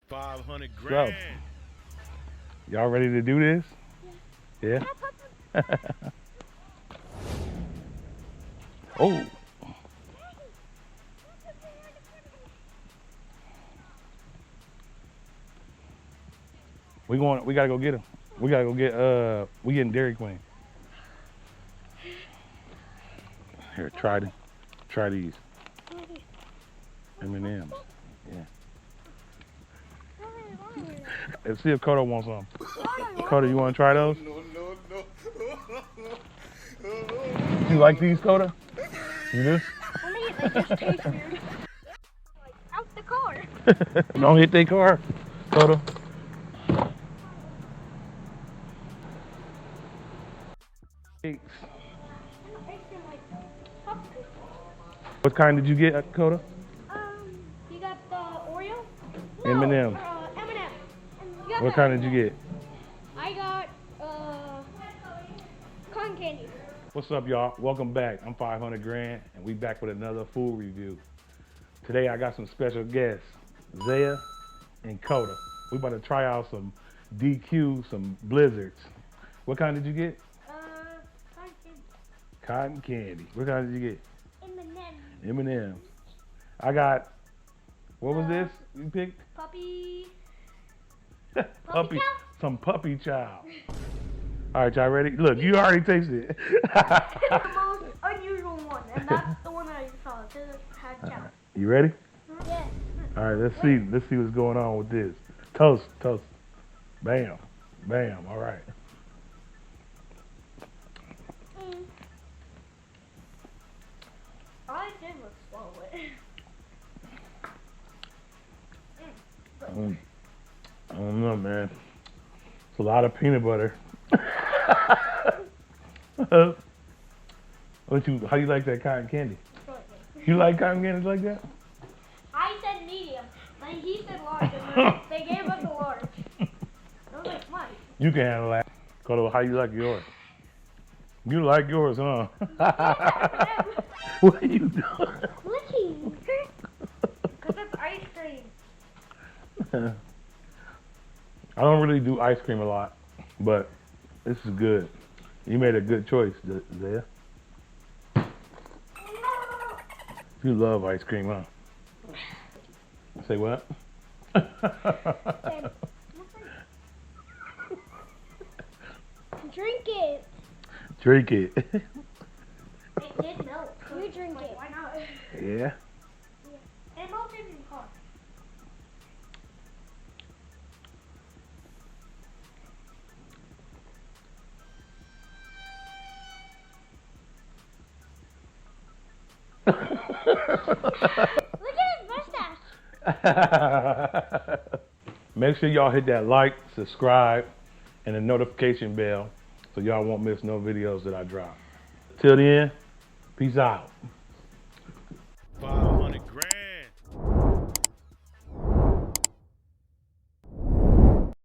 500 So, grand. y'all ready to do this? Yeah? Oh. We gotta go get him. We gotta go get, we getting Dairy Queen. Here, try these. M&M's. Yeah. Let's see if Kodo wants some. Kodo, you wanna try those? No. You like these, Kodo? You do? They just taste weird. Like, out the car. Don't hit their car, Kodo. What kind did you get, Kodo? You got the Oreo? M&M's. M&M. What kind did you get? I got cotton candy. What's up, y'all? Welcome back. I'm 500 Grand, and we back with another food review. Today I got some special guests, Zaya and Kodo. We about to try out some DQ, some Blizzards. What kind did you get? Cotton candy. Cotton candy. What kind did you get? M&M. M&M's. I got, what was this you picked? Puppy. Puppy. chow? Some puppy chow. All right, y'all ready? Look, you already tasted it. The most unusual one, and that's the one I saw. It had chow. You ready? Yeah. All right, let's see what's going on with this. Toast. Bam. All right. I did look slow with it. I don't know, man. It's a lot of peanut butter. How you like that cotton candy? You like cotton candy like that? I said medium, but he said large, and they gave us a large. I was like, what? You can handle that. Kodo, how you like yours? You like yours, huh? What are you doing? Licking. Because it's ice cream. I don't really do ice cream a lot, but this is good. You made a good choice, Zaya. You love ice cream, huh? Say what? Drink it. Drink it. It did melt. You drink it. Why not? Yeah. It melted in the car. Look at his mustache. Make sure y'all hit that like, subscribe, and the notification bell so y'all won't miss no videos that I drop. Till then, peace out.